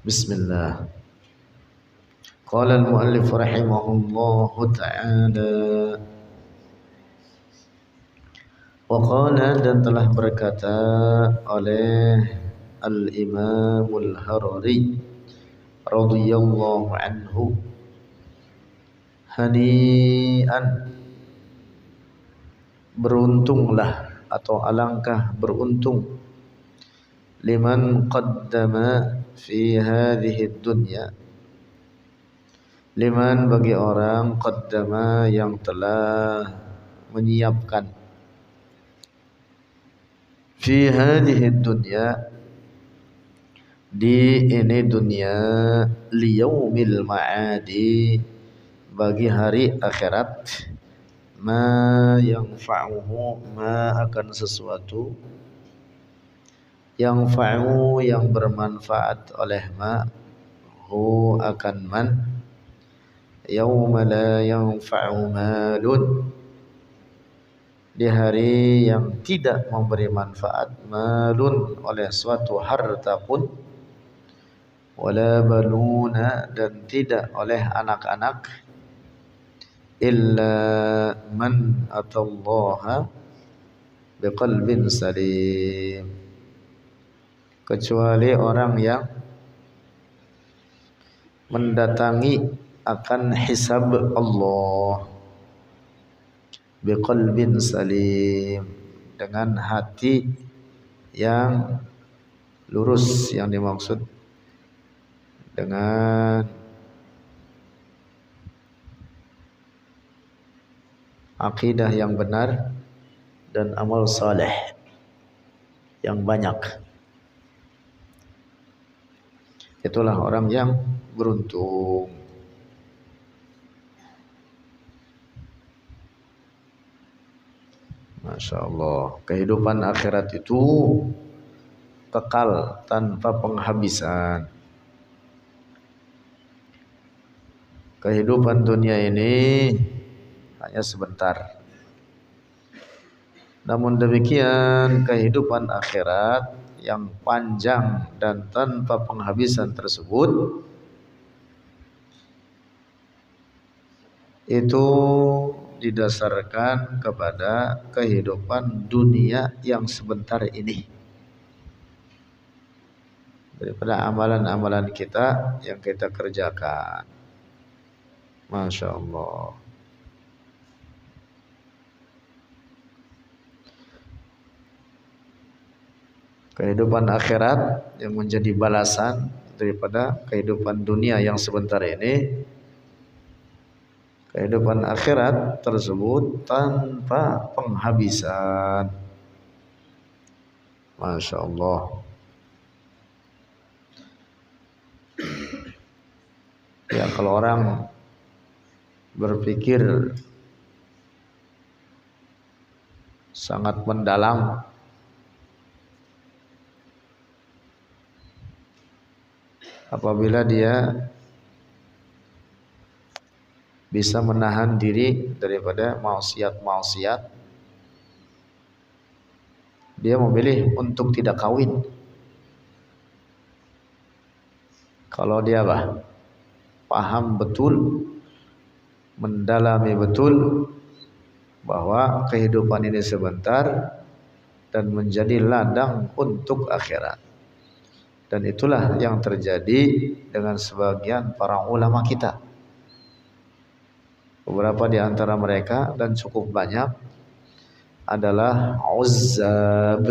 Bismillah. Qala al-muallif rahimahullahu ta'ala wa qala, dan telah berkata oleh Al-Imamul Harari radhiyallahu anhu, hani'an, beruntunglah atau alangkah beruntung, liman qaddama fi hadhihi dunya, liman, bagi orang, qaddama, yang telah menyiapkan, fi hadhihi dunya, di ini dunia, liyaumil ma'adi, bagi hari akhirat, ma yanfa'uhu, ma akan sesuatu, yanfa'u, yang bermanfaat oleh ma, hu akan man, yauma la yanfa'u malun, di hari yang tidak memberi manfaat, malun, oleh suatu harta pun, wala baluna, dan tidak oleh anak-anak, illa man atallaha biqalbin salim, kecuali orang yang mendatangi akan hisab Allah, biqalbin salim, dengan hati yang lurus, yang dimaksud dengan akidah yang benar dan amal saleh yang banyak. Itulah orang yang beruntung. Masya Allah, kehidupan akhirat itu kekal tanpa penghabisan. Kehidupan dunia ini hanya sebentar. Namun demikian, kehidupan akhirat yang panjang dan tanpa penghabisan tersebut itu didasarkan kepada kehidupan dunia yang sebentar ini, daripada amalan-amalan kita yang kita kerjakan. Masya Allah. Kehidupan akhirat yang menjadi balasan daripada kehidupan dunia yang sebentar ini, kehidupan akhirat tersebut tanpa penghabisan. Masya Allah. Ya, kalau orang berpikir sangat mendalam, apabila dia bisa menahan diri daripada maksiat-maksiat, dia memilih untuk tidak kawin. Kalau dia paham betul, mendalami betul bahwa kehidupan ini sebentar dan menjadi ladang untuk akhirat. Dan itulah yang terjadi dengan sebagian para ulama kita. Beberapa di antara mereka, dan cukup banyak, adalah uzzab.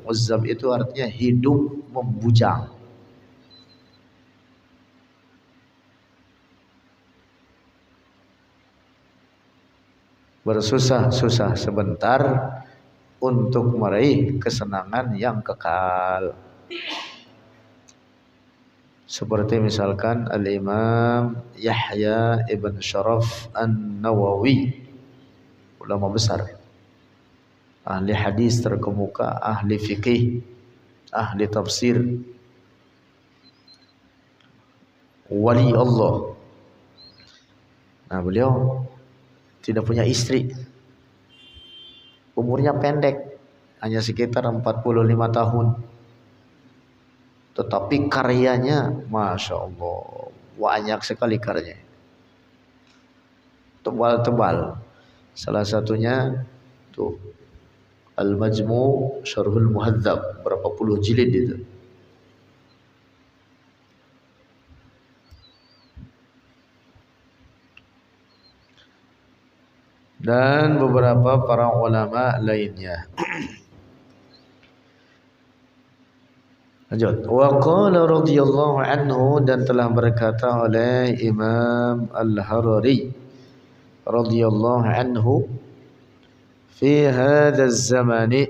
Uzzab itu artinya hidup membujang. Bersusah-susah sebentar untuk meraih kesenangan yang kekal. Seperti misalkan Al-Imam Yahya ibn Sharaf An-Nawawi, ulama besar, ahli hadis terkemuka, ahli fikih, ahli tafsir, wali Allah. Nah, beliau tidak punya istri, umurnya pendek, hanya sekitar 45 tahun. Tetapi karyanya, Masya Allah, banyak sekali karyanya. Tebal-tebal. Salah satunya tuh Al-Majmu' Syarhul Muhadzab, berapa puluh jilid itu. Dan beberapa para ulama lainnya. Lanjut. Wa qala radhiyallahu anhu, dan telah berkata oleh Imam Al-Harari radhiyallahu anhu, fi hadzal zamani,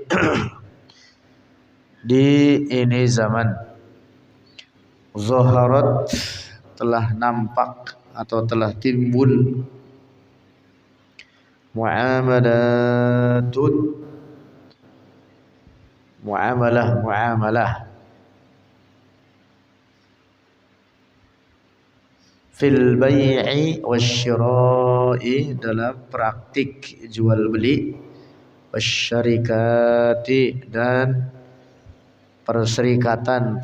di ini zaman, zaharat, telah nampak atau telah timbul, muamalatun, muamalah fil bai'i wasyira'i, dalam praktik jual beli, wasyarikati, dan perserikatan,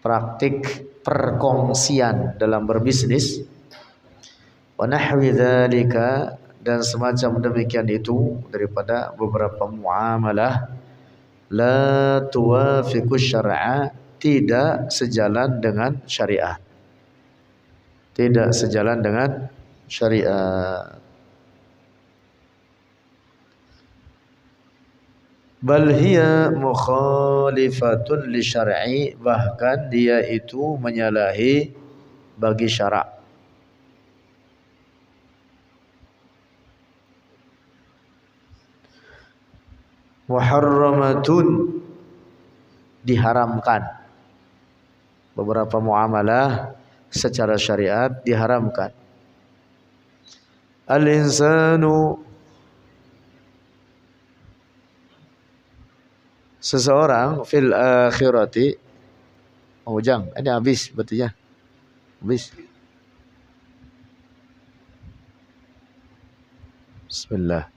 praktik perkongsian dalam berbisnis, wa nahwi dzalika, dan semacam demikian itu daripada beberapa muamalah, la tuwafiqu syar'a, tidak sejalan dengan syariat, tidak sejalan dengan syariat. Bal hiya mukhalifatun li syar'i, bahkan dia itu menyalahi bagi syarak. Muharramatun, diharamkan. Beberapa muamalah secara syariat diharamkan. Al-insanu, seseorang, fil akhirati, Ujang, ini habis betulnya. Habis. Bismillah.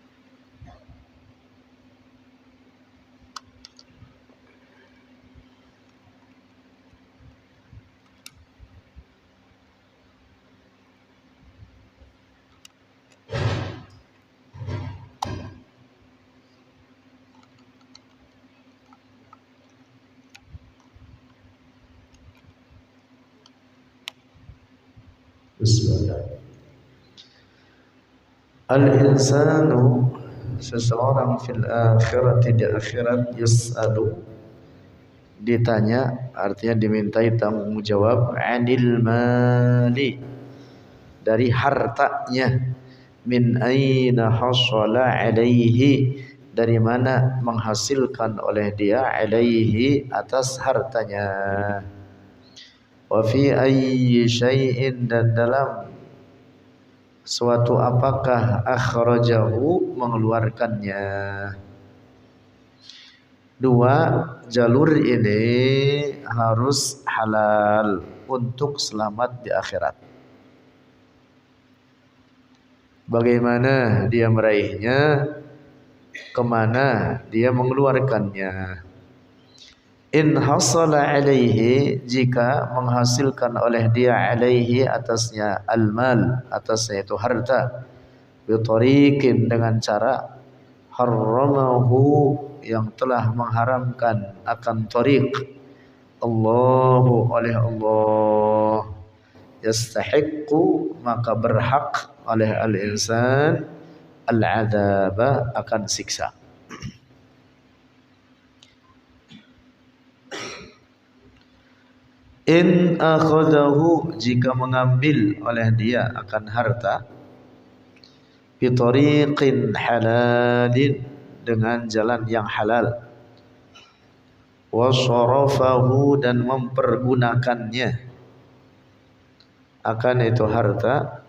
Bismillah. Al-insanu, seseorang, fil akhirati, di akhirat, yus'alu, ditanya, artinya dimintai tanggung jawab, anil mali, dari hartanya, min aina hasala alaihi, dari mana menghasilkan oleh dia, alaihi, atas hartanya, wa fi ayyi syai'in, dan dalam suatu apakah, akhrajahu, mengeluarkannya. Dua jalur ini harus halal untuk selamat di akhirat. Bagaimana dia meraihnya, kemana dia mengeluarkannya. In hasala alaihi, jika menghasilkan oleh dia, alaihi, atasnya, al-mal, atasnya itu harta, bitariqin, dengan cara, harramahu, yang telah mengharamkan akan tariq, Allahu, oleh Allah, yastahiqqu, maka berhak oleh al-insan, al-'adzaba, akan siksa. In akhadahu, jika mengambil oleh dia akan harta, bitariqin halalin, dengan jalan yang halal, wa sharafahu, dan mempergunakannya akan itu harta,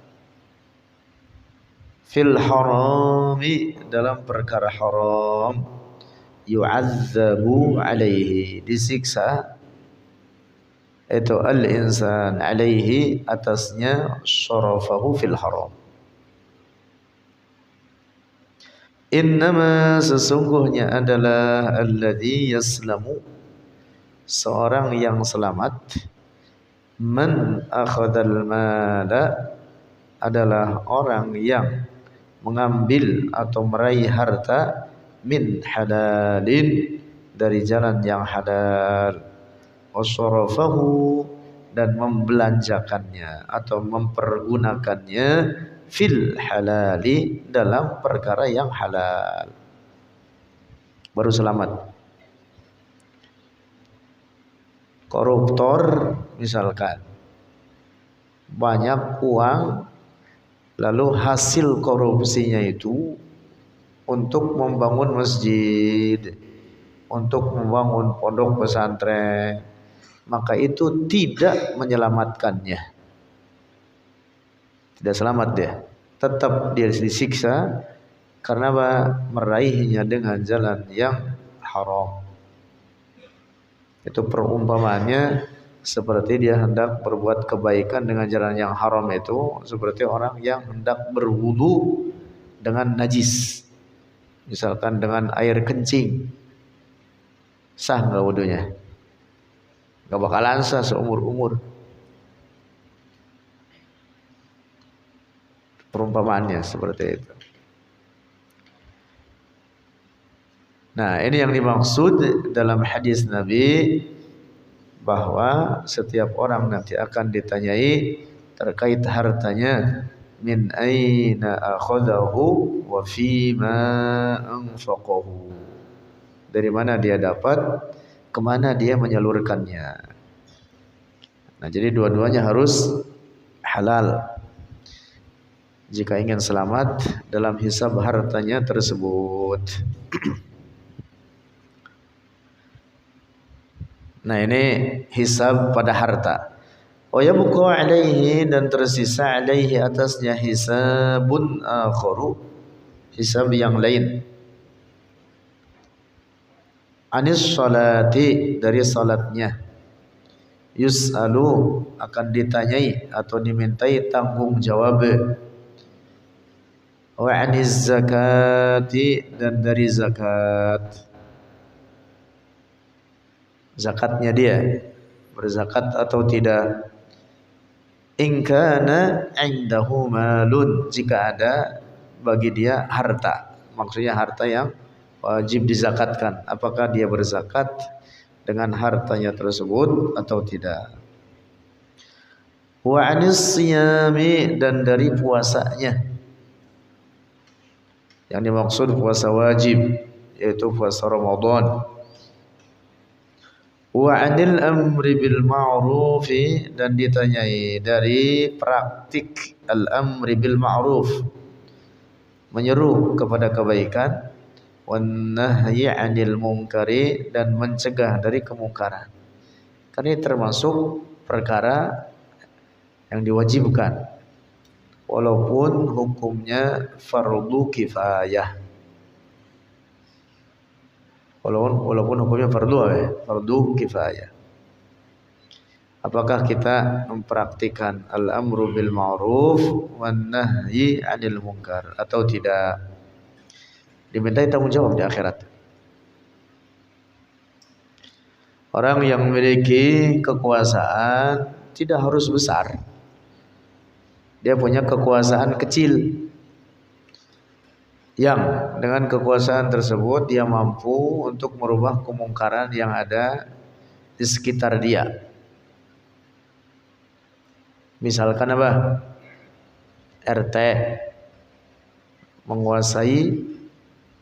fil harami, dalam perkara haram, yu'adzabu alaihi, disiksa itu al-insan alaihi atasnya syarafahu fil haram. Innama sesungguhnya adalah alladzi yaslamu seorang yang selamat, man akhadal mala adalah orang yang mengambil atau meraih harta min halalin dari jalan yang halal, wasarafahu dan membelanjakannya atau mempergunakannya fil halali dalam perkara yang halal, baru selamat. Koruptor misalkan banyak uang, lalu hasil korupsinya itu untuk membangun masjid, untuk membangun pondok pesantren, maka itu tidak menyelamatkannya. Tidak selamat dia, tetap dia disiksa karena meraihnya dengan jalan yang haram. Itu perumpamaannya seperti dia hendak berbuat kebaikan dengan jalan yang haram, itu seperti orang yang hendak berwudu dengan najis, misalkan dengan air kencing. Sah nggak wudunya? Nggak bakalan sah seumur-umur. Perumpamaannya seperti itu. Nah, ini yang dimaksud dalam hadis Nabi, bahwa setiap orang nanti akan ditanyai terkait hartanya, min aina akhadahu wa fima anfaqahu, dari mana dia dapat, kemana dia menyalurkannya. Nah, jadi dua-duanya harus halal jika ingin selamat dalam hisab hartanya tersebut. Nah, ini hisab pada harta. Wa yabqa alaihi dan tersisa alaihi atasnya hisabun akharu, hisab yang lain. Anis salati dari salatnya. Yus'alu akan ditanyai atau dimintai tanggung jawab. Wa anis zakati dan dari zakat. Zakatnya dia berzakat atau tidak. In kana indahu malun, jika ada bagi dia harta, maksudnya harta yang wajib dizakatkan, apakah dia berzakat dengan hartanya tersebut atau tidak. Wa anis siyami dan dari puasanya. Yang dimaksud puasa wajib yaitu puasa Ramadan. Wa 'anil amri bil ma'rufi dan ditanyai dari praktik al-amri bil ma'ruf, menyeru kepada kebaikan, wan nahyi 'anil munkari dan mencegah dari kemungkaran. Karena ini termasuk perkara yang diwajibkan walaupun hukumnya fardu kifayah. Walaupun hukumnya fardu kifayah. Apakah kita mempraktikkan al-amru bil ma'ruf wan nahyi 'anil munkar atau tidak? Dimintai tanggung jawab di akhirat. Orang yang memiliki kekuasaan tidak harus besar. Dia punya kekuasaan kecil, yang dengan kekuasaan tersebut dia mampu untuk merubah kemungkaran yang ada di sekitar dia. Misalkan apa? RT menguasai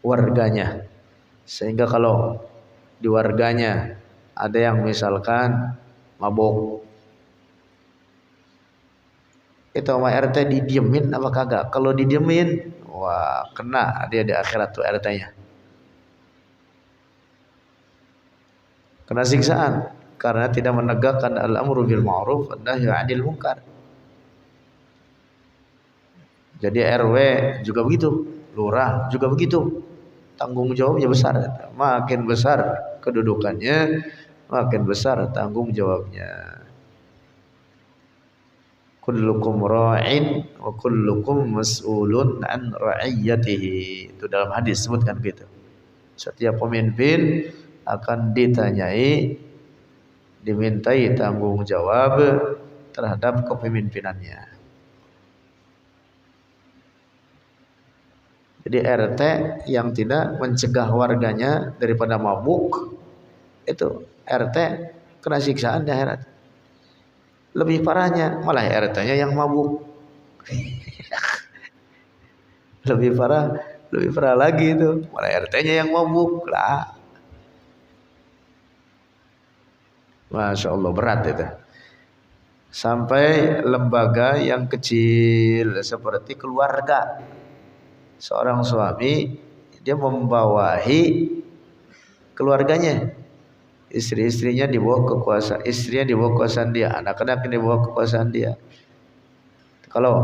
warganya, sehingga kalau di warganya ada yang misalkan mabok, itu sama RT didiemin apa kagak? Kalau didiemin, wah kena dia di akhirat tuh RT-nya. Kena siksaan karena tidak menegakkan al-amru bil ma'ruf wan nahyi 'anil munkar. Jadi RW juga begitu, lurah juga begitu. Tanggung jawabnya besar. Makin besar kedudukannya, makin besar tanggung jawabnya. kullukum ra'in wa kullukum mas'ulun an ra'iyatihi. Itu dalam hadis sebutkan gitu. Setiap pemimpin akan ditanyai, dimintai tanggung jawab terhadap kepemimpinannya. Jadi RT yang tidak mencegah warganya daripada mabuk, itu RT kena siksaan di akhirat. Lebih parahnya malah RT-nya yang mabuk. lebih parah lagi itu, malah RT-nya yang mabuk lah. Masya Allah, berat itu. Sampai lembaga yang kecil seperti keluarga. Seorang suami dia membawahi keluarganya, istri-istrinya di bawah kekuasaan, istrinya di bawah kekuasaan dia, anak-anak di bawah kekuasaan dia. Kalau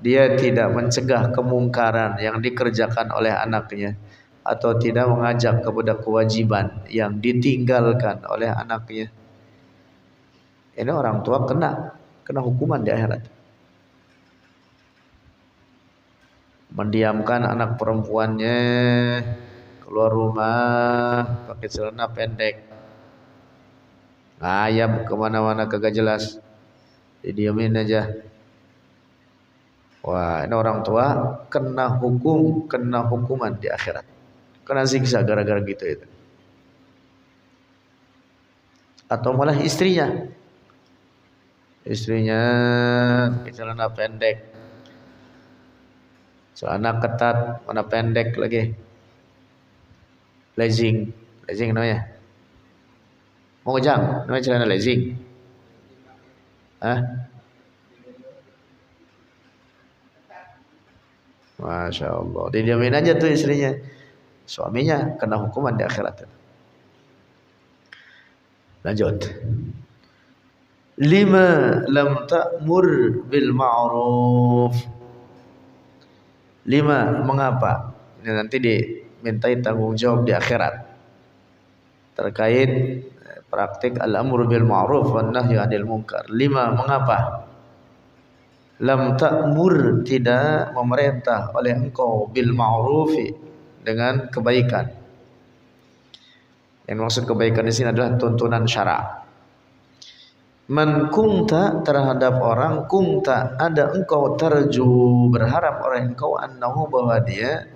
dia tidak mencegah kemungkaran yang dikerjakan oleh anaknya, atau tidak mengajak kepada kewajiban yang ditinggalkan oleh anaknya, ini orang tua kena hukuman di akhirat. Mendiamkan anak perempuannya keluar rumah pakai celana pendek, ngayap kemana-mana kagak jelas, didiamin aja. Wah, ini orang tua kena hukuman di akhirat, kena siksa gara-gara gitu itu. Atau malah istrinya pakai celana pendek, celana ketat, mana pendek lagi, legging namanya, mau ngejang namanya celana legging. Masya Allah, didiamin aja tuh istrinya, suaminya kena hukuman di akhirat. Lanjut. 5 lam ta'mur bil ma'ruf. 5 mengapa? Ini nanti dimintai tanggung jawab di akhirat terkait praktik al-amru bil ma'ruf wan nahyi 'anil munkar. 5 mengapa? Lam ta'mur, tidak memerintah oleh engkau bil ma'rufi, dengan kebaikan. Yang maksud kebaikan di sini adalah tuntunan syara'. Man kunta, terhadap orang, kunta ada engkau, tarju berharap oleh engkau, annahu bahwa dia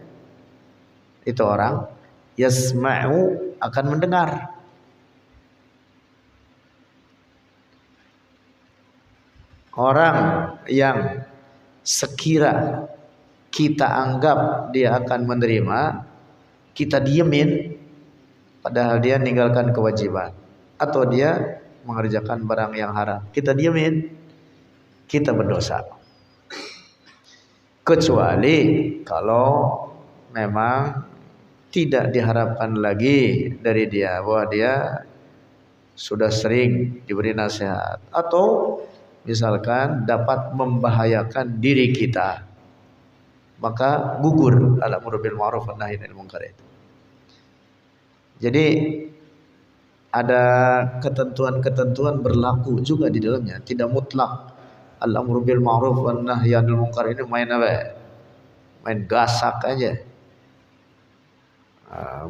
itu orang, yasma'u akan mendengar. Orang yang sekira kita anggap dia akan menerima, kita diemin padahal dia meninggalkan kewajiban, atau dia mengerjakan barang yang haram, kita diemin, kita berdosa. Kecuali kalau memang tidak diharapkan lagi dari dia bahwa dia sudah sering diberi nasihat, atau misalkan dapat membahayakan diri kita, maka gugur al-amru bil ma'ruf wan nahyi 'anil munkar itu. Jadi ada ketentuan-ketentuan berlaku juga di dalamnya, tidak mutlak. Al-amru bil ma'ruf wan nahyi 'anil munkar ini main apa? Main gasak aja.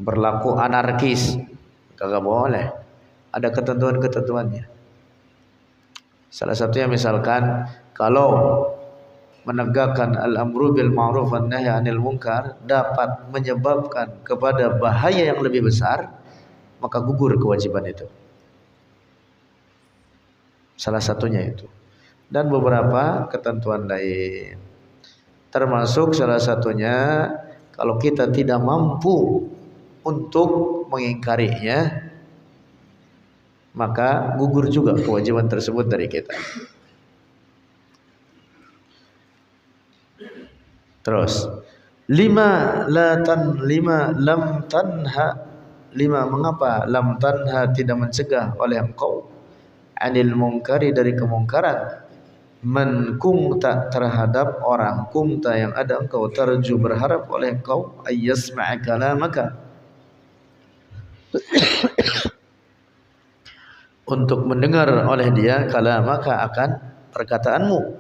Berlaku anarkis, kagak boleh. Ada ketentuan-ketentuannya. Salah satunya misalkan kalau menegakkan al-amru bil ma'ruf wan nahyi 'anil munkar dapat menyebabkan kepada bahaya yang lebih besar, maka gugur kewajiban itu. Salah satunya itu. Dan beberapa ketentuan lain. Termasuk salah satunya kalau kita tidak mampu untuk mengingkarinya, maka gugur juga kewajiban tersebut dari kita. Terus 5 lam tanha. 5 mengapa lam tanha, tidak mencegah oleh engkau, anil munkari, dari kemungkaran, man kumta, terhadap orang, kumta yang ada engkau, tarju berharap oleh engkau, ayyasma'a kalamaka, untuk mendengar oleh dia, kalamaka akan perkataanmu.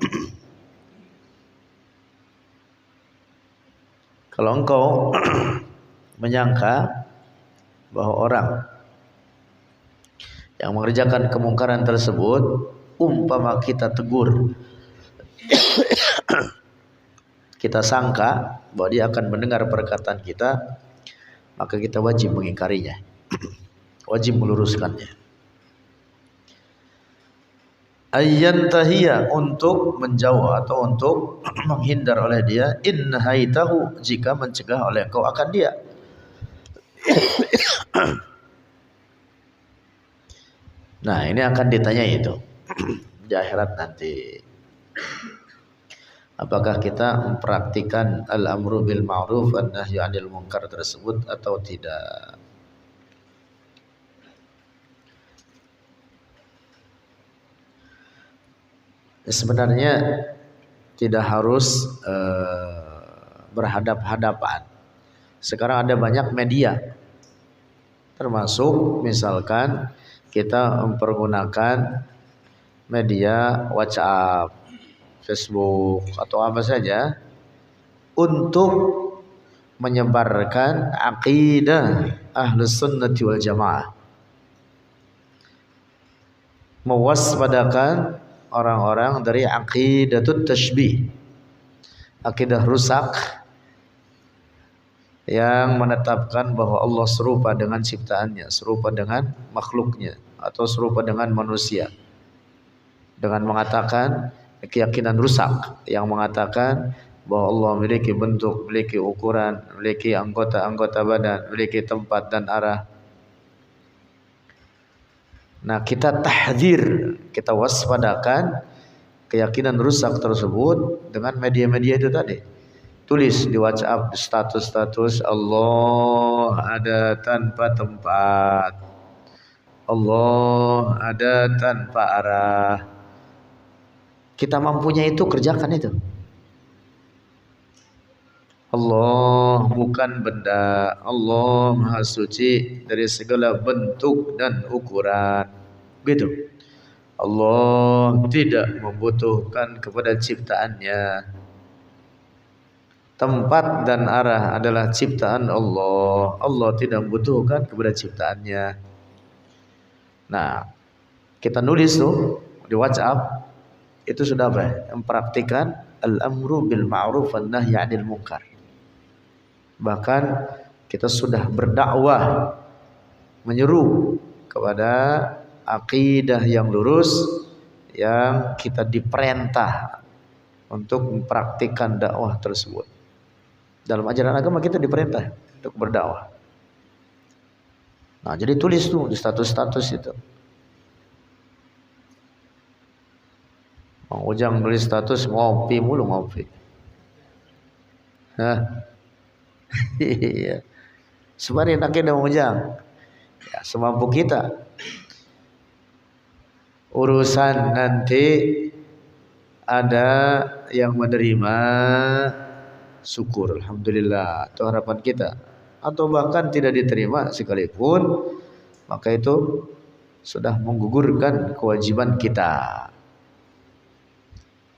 Kalau engkau menyangka bahwa orang yang mengerjakan kemungkaran tersebut, umpama kita tegur, kita sangka bahwa dia akan mendengar perkataan kita, maka kita wajib mengingkarinya, wajib meluruskannya. Ayyantahiya, untuk menjauh atau untuk menghindar oleh dia, in haitahu, jika mencegah oleh engkau akan dia. Nah, ini akan ditanya itu di akhirat nanti. Apakah kita mempraktikkan al-amru bil ma'ruf wan nahyu 'anil munkar tersebut atau tidak? Sebenarnya tidak harus berhadap-hadapan. Sekarang ada banyak media, termasuk misalkan kita mempergunakan media WhatsApp, Facebook atau apa saja untuk menyebarkan aqidah Ahlus Sunnati wal Jamaah, mewaspadakan orang-orang dari aqidatut tashbih, akidah rusak yang menetapkan bahwa Allah serupa dengan ciptaannya, serupa dengan makhluknya, atau serupa dengan manusia, dengan mengatakan keyakinan rusak yang mengatakan bahwa Allah memiliki bentuk, memiliki ukuran, memiliki anggota-anggota badan, memiliki tempat dan arah. Nah, kita tahdzir, kita waspadakan keyakinan rusak tersebut dengan media-media itu tadi. Tulis di WhatsApp status-status, Allah ada tanpa tempat, Allah ada tanpa arah. Kita mampunya itu, kerjakan itu. Allah bukan benda, Allah Maha Suci dari segala bentuk dan ukuran. Gitu. Allah tidak membutuhkan kepada ciptaannya. Tempat dan arah adalah ciptaan Allah. Allah tidak membutuhkan kepada ciptaannya. Nah, kita nulis tuh di WhatsApp, itu sudah apa? Mempraktikkan al-amru bil ma'ruf wan nahyi 'anil munkar. Bahkan kita sudah berdakwah, menyeru kepada akidah yang lurus, yang kita diperintah untuk mempraktikkan dakwah tersebut. Dalam ajaran agama kita diperintah untuk berdakwah. Nah, jadi tulis tuh di status-status itu. Mang Ujang nulis status ngopi mulu, ngopi. Hah? Iya. Sebenarnya enaknya Mang Ujang. Ya, semampu kita. Urusan nanti ada yang menerima, syukur, alhamdulillah, itu harapan kita. Atau bahkan tidak diterima sekalipun, maka itu sudah menggugurkan kewajiban kita.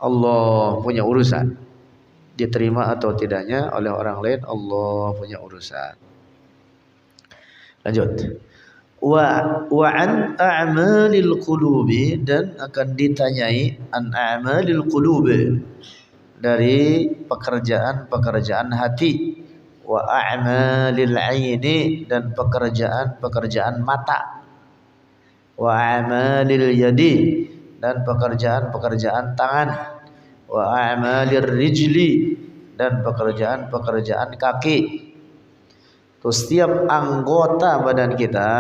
Allah punya urusan, diterima atau tidaknya oleh orang lain, Allah punya urusan. Lanjut. Wa an a'malil qulubi, dan akan ditanyai an a'malil qulubi, dari pekerjaan-pekerjaan hati, wa a'malil aini, dan pekerjaan-pekerjaan mata, wa a'malil yadi, dan pekerjaan-pekerjaan tangan, wa a'malir rijli, dan pekerjaan-pekerjaan kaki. Tuh, setiap anggota badan kita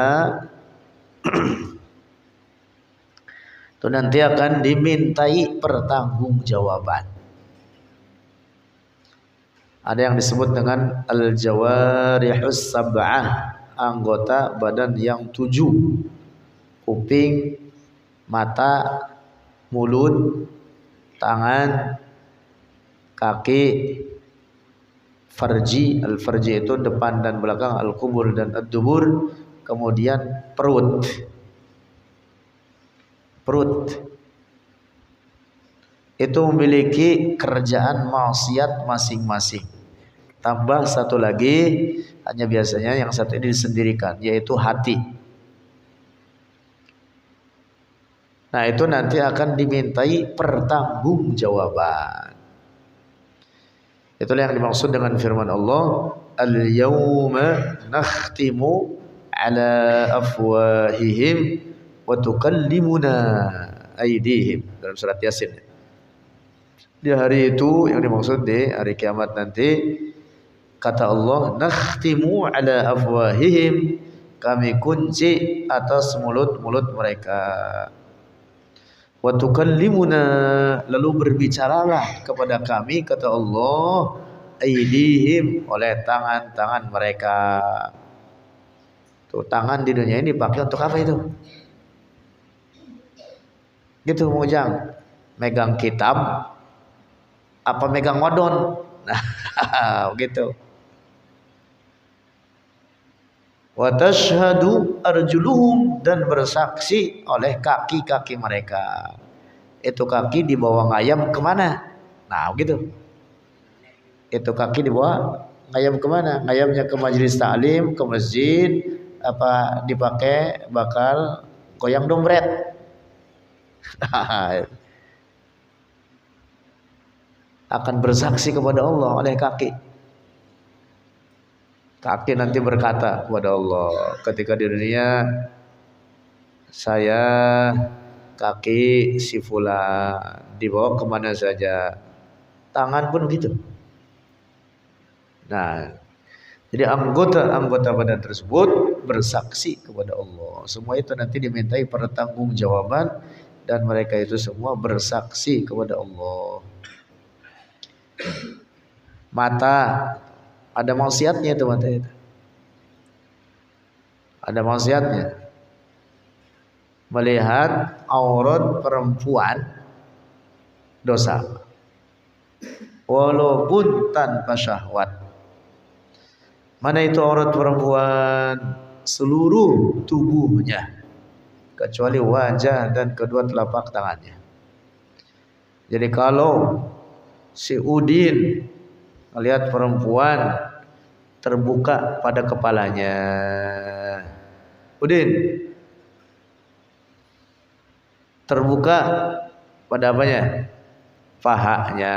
itu nanti akan dimintai pertanggungjawaban. Ada yang disebut dengan al-jawarihus sab'ah, anggota badan yang 7. Kuping, mata, mulut, tangan, kaki, farji. Al-farji itu depan dan belakang, al-qubur dan ad-dubur. Kemudian perut. itu memiliki kerjaan maksiat masing-masing. Tambah satu lagi, hanya biasanya yang satu ini disendirikan, yaitu hati. Nah itu nanti akan dimintai pertanggungjawaban. Itulah yang dimaksud dengan firman Allah, al-yawma nakhtimu ala afwahihim wa tukallimuna aydihim, dalam surat Yasin. Di hari itu yang dimaksud di hari kiamat nanti, kata Allah, nakhtimu ala afwahihim, kami kunci atas mulut-mulut mereka. Wa tukallimuna, lalu berbicaralah kepada kami, kata Allah, aydihim, oleh tangan-tangan mereka. Tuh, tangan di dunia ini dipakai untuk apa itu? Gitu Mujang, megang kitab apa megang wadon? Nah, begitu. Wa tashhadu arjuluhum, dan bersaksi oleh kaki-kaki mereka. Itu kaki dibawa ngayam kemana? Nah begitu. Itu kaki dibawa ngayam kemana? Ngayamnya ke majelis taklim, ke masjid, apa dipakai bakal goyang dompet. Akan bersaksi kepada Allah oleh kaki. Kaki nanti berkata kepada Allah, ketika di dunia saya kaki si fulan dibawa kemana saja, tangan pun begitu. Nah, jadi anggota badan tersebut bersaksi kepada Allah. Semua itu nanti dimintai pertanggungjawaban, dan mereka itu semua bersaksi kepada Allah. Mata, ada maksiatnya itu mata itu. Ada maksiatnya. Melihat aurat perempuan dosa. Walaupun tanpa syahwat. Mana itu aurat perempuan? Seluruh tubuhnya, kecuali wajah dan kedua telapak tangannya. Jadi kalau si Udin melihat perempuan terbuka pada kepalanya, Udin terbuka pada apanya? Pahanya.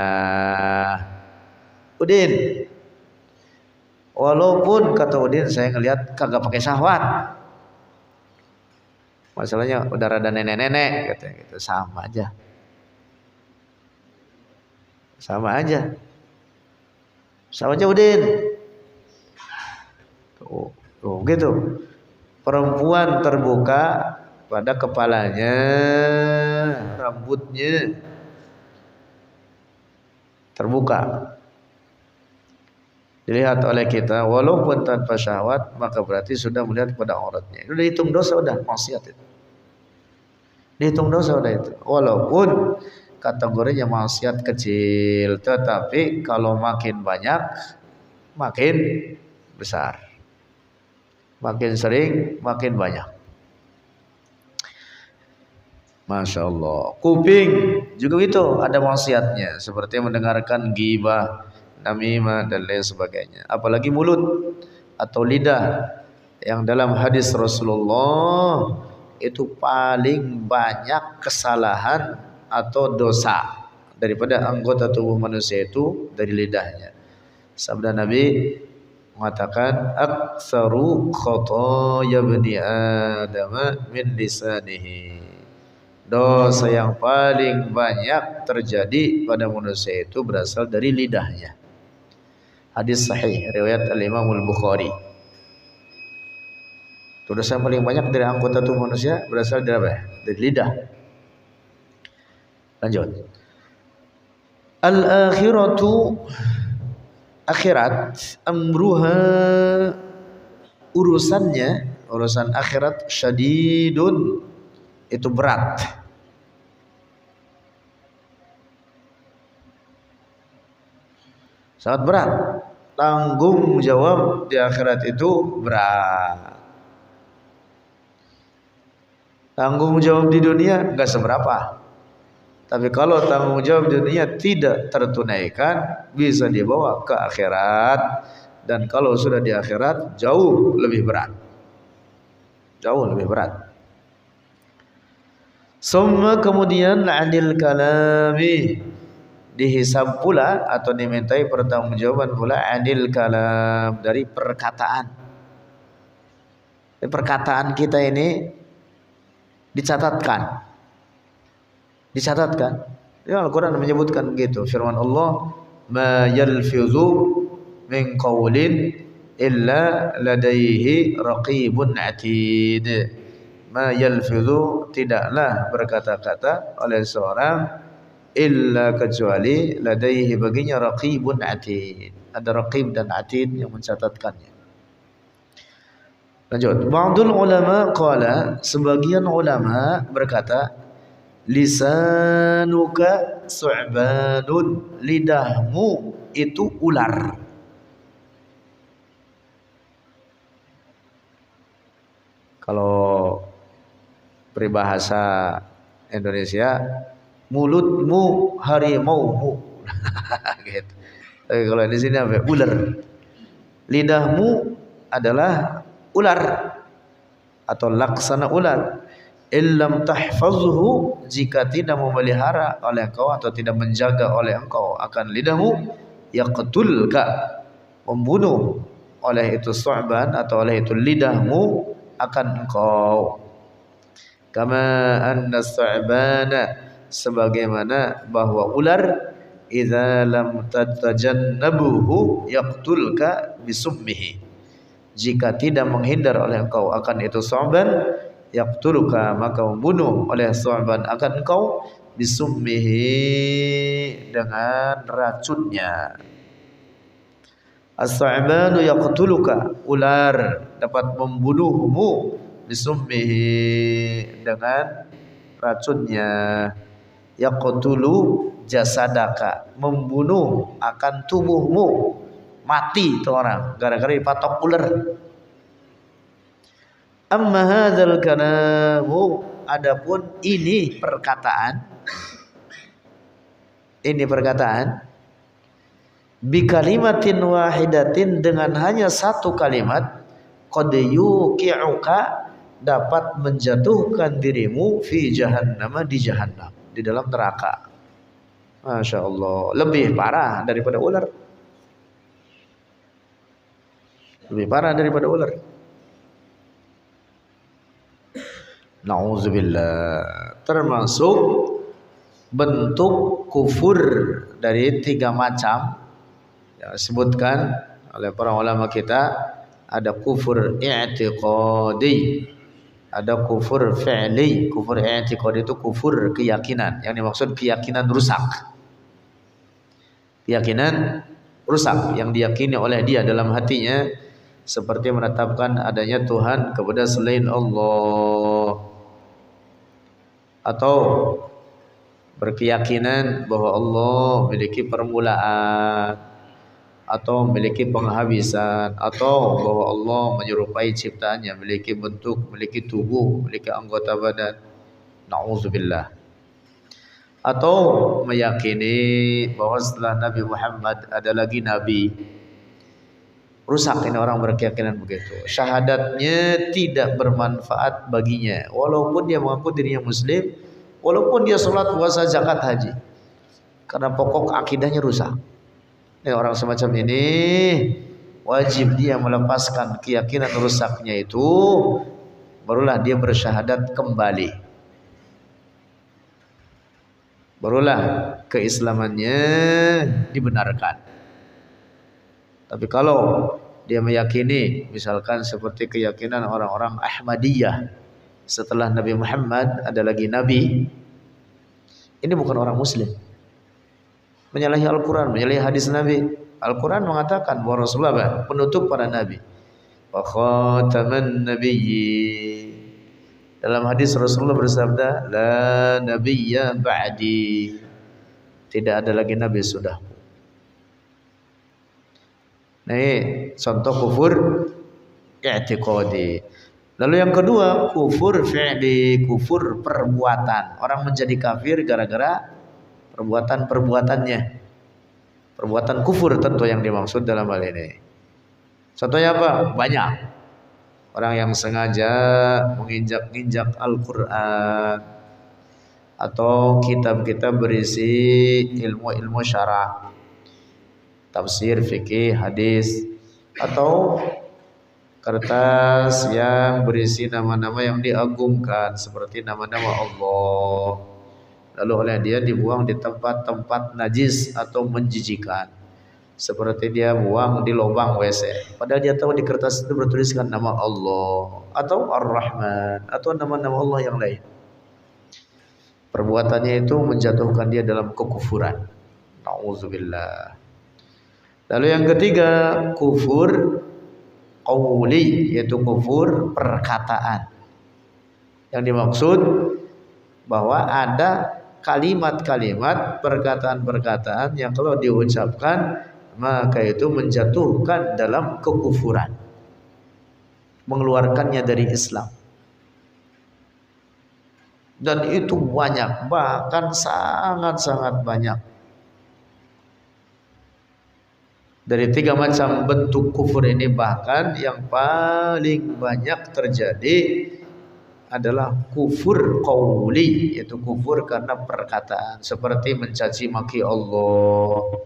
Udin, walaupun kata Udin saya ngelihat kagak pakai syahwat, masalahnya udah rada nenek-nenek katanya gitu, sama aja. Sama aja. Sama aja Udin. Tuh gitu. Perempuan terbuka pada kepalanya, rambutnya terbuka. Dilihat oleh kita walaupun tanpa syahwat, maka berarti sudah melihat pada auratnya. Itu dihitung dosa, udah maksiat itu. Dihitung dosa udah itu. Walaupun kategorinya maksiat kecil, tetapi kalau makin banyak makin besar. Makin sering makin banyak. Masya Allah. Kuping juga itu ada maksiatnya, seperti mendengarkan ghibah, namimah dan lain sebagainya. Apalagi mulut atau lidah, yang dalam hadis Rasulullah itu paling banyak kesalahan atau dosa daripada anggota tubuh manusia itu dari lidahnya. Sabda Nabi mengatakan, aktsaru khotoya bani Adam min lisanihi. Dosa yang paling banyak terjadi pada manusia itu berasal dari lidahnya. Hadis sahih riwayat Al-Imam Al-Bukhari. Dosa yang paling banyak dari anggota tubuh manusia berasal dari apa? Dari lidah. Lanjut. Al-akhiratu, akhirat, amruha, urusan akhirat, syadidun, itu berat. Sangat berat. Tanggung jawab di akhirat itu berat. Tanggung jawab di dunia enggak seberapa, Tapi kalau tanggung jawab dunia tidak tertunaikan, bisa dibawa ke akhirat. Dan kalau sudah di akhirat, jauh lebih berat. Jauh lebih berat. Summa kemudian la'anil kalami, dihisab pula atau dimintai pertanggungjawaban pula anil kalam, dari perkataan. Perkataan kita ini dicatatkan. Ya, Al-Quran menyebutkan begitu. Firman Allah, ma yalfidhu min qawlin illa ladaihi raqibun atid. Ma yalfidhu, tidaklah berkata-kata oleh seorang illa kecuali ladaihi, baginya raqibun atid. Ada raqib dan atid yang mencatatkannya. Lanjut. Ba'dul ulama qala, sebagian ulama berkata, lisanuka su'banun, lidahmu itu ular. Kalau peribahasa Indonesia, mulutmu harimaumu. Gitu. Tapi kalau di sini apa? Ular. Lidahmu adalah ular atau laksana ular. Illam tahfazhu, jika tidak memelihara oleh engkau atau tidak menjaga oleh engkau akan lidahmu, yaqtulka, membunuh oleh itu su'ban atau oleh itu lidahmu akan engkau. Kama anna su'bana, sebagaimana bahwa ular, idza lam tatajannabuhu yaqtulka bisummihi, jika tidak menghindar oleh engkau akan itu su'ban, yaqtuluka, maka membunuh oleh su'ban akan engkau, bisummihi, dengan racunnya. As-su'banu yaqtuluka, ular dapat membunuhmu, bisummihi, dengan racunnya. Yaqtulu jasadaka, membunuh akan tubuhmu, mati itu orang gara-gara dipatok ular. Amma hadzal kalamu, adapun ini perkataan, bi kalimatin wahidatin, dengan hanya satu kalimat, qad yuqi'uka, dapat menjatuhkan dirimu, fi jahannam, di jahannam, di dalam neraka. Masya Allah, lebih parah daripada ular. Lebih parah daripada ular. Na'udzubillah. Termasuk bentuk kufur dari 3 macam yang disebutkan oleh para ulama kita. Ada kufur i'tiqadi, ada kufur fi'li. Kufur i'tiqadi itu kufur keyakinan, yang dimaksud keyakinan rusak. Keyakinan rusak yang diyakini oleh dia dalam hatinya, seperti menetapkan adanya Tuhan kepada selain Allah, atau berkeyakinan bahwa Allah memiliki permulaan atau memiliki penghabisan, atau bahwa Allah menyerupai ciptaannya, memiliki bentuk, memiliki tubuh, memiliki anggota badan. Na'udzubillah. Atau meyakini bahwa setelah Nabi Muhammad ada lagi Nabi. Rusak ini orang berkeyakinan begitu. Syahadatnya tidak bermanfaat baginya, walaupun dia mengaku dirinya muslim, walaupun dia sholat, puasa, zakat, haji, karena pokok akidahnya rusak. Ini orang semacam ini wajib dia melepaskan keyakinan rusaknya itu, barulah dia bersyahadat kembali, barulah keislamannya dibenarkan. Tapi kalau dia meyakini, misalkan seperti keyakinan orang-orang Ahmadiyah, setelah Nabi Muhammad ada lagi Nabi, ini bukan orang muslim. Menyalahi Al-Quran, menyalahi hadis Nabi. Al-Quran mengatakan bahwa Rasulullah penutup para Nabi, wa khataman nabiyyin. Dalam hadis Rasulullah bersabda, la nabiyya ba'di, tidak ada lagi Nabi sudahku. Nah, ini contoh kufur i'tiqadi. Lalu yang kedua, kufur fi'li, kufur perbuatan. Orang menjadi kafir gara-gara perbuatan-perbuatannya. Perbuatan kufur tentu yang dimaksud dalam hal ini. Contohnya apa? Banyak. Orang yang sengaja menginjak-injak Al-Quran atau kitab-kitab berisi ilmu-ilmu syarah, tafsir, fikih, hadis, atau kertas yang berisi nama-nama yang diagungkan seperti nama-nama Allah, lalu oleh dia dibuang di tempat-tempat najis atau menjijikan, seperti dia buang di lubang WC, padahal dia tahu di kertas itu bertuliskan nama Allah atau Ar-Rahman atau nama-nama Allah yang lain. Perbuatannya itu menjatuhkan dia dalam kekufuran. Nauzubillah. Lalu yang ketiga, kufur qauli, yaitu kufur perkataan. Yang dimaksud bahwa ada kalimat-kalimat, perkataan-perkataan yang kalau diucapkan maka itu menjatuhkan dalam kekufuran, mengeluarkannya dari Islam. Dan itu banyak, bahkan sangat-sangat banyak. Dari 3 macam bentuk kufur ini, bahkan yang paling banyak terjadi adalah kufur qauli, yaitu kufur karena perkataan, seperti mencaci maki Allah,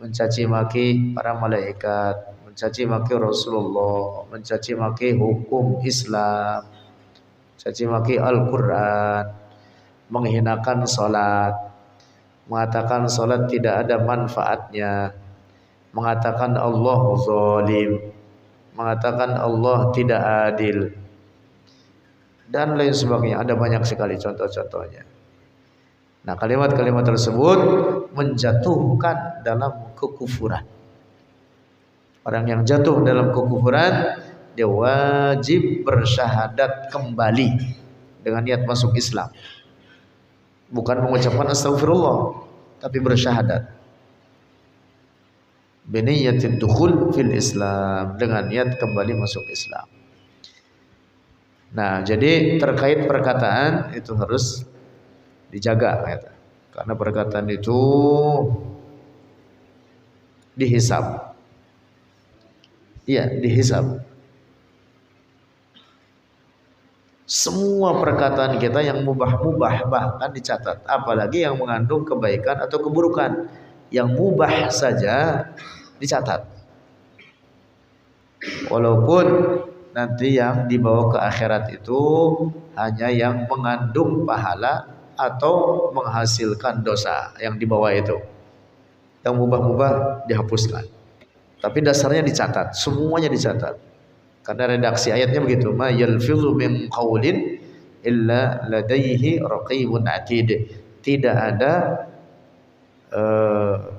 mencaci maki para malaikat, mencaci maki Rasulullah, mencaci maki hukum Islam, mencaci maki Al-Quran, menghinakan salat, mengatakan salat tidak ada manfaatnya, mengatakan Allah zalim, mengatakan Allah tidak adil, dan lain sebagainya. Ada banyak sekali contoh-contohnya. Nah, kalimat-kalimat tersebut menjatuhkan dalam kekufuran. Orang yang jatuh dalam kekufuran, dia wajib bersyahadat kembali dengan niat masuk Islam. Bukan mengucapkan astagfirullah, tapi bersyahadat. Biniyatin dukhul fil Islam, dengan niat kembali masuk Islam. Nah, jadi terkait perkataan itu harus dijaga, karena perkataan itu dihisab. Iya, dihisab. Semua perkataan kita yang mubah-mubah bahkan dicatat, apalagi yang mengandung kebaikan atau keburukan. Yang mubah saja dicatat, walaupun nanti yang dibawa ke akhirat itu hanya yang mengandung pahala atau menghasilkan dosa yang dibawa itu. Yang mubah-mubah dihapuskan, tapi dasarnya dicatat, semuanya dicatat. Karena redaksi ayatnya begitu, ma yalfizu min qaulin illa ladaihi raqibun atid. Tidak ada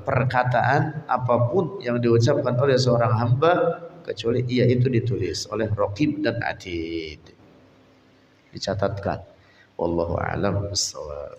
perkataan apapun yang diucapkan oleh seorang hamba kecuali ia itu ditulis oleh Raqib dan Atid, dicatatkan. Wallahu a'lam bishawab.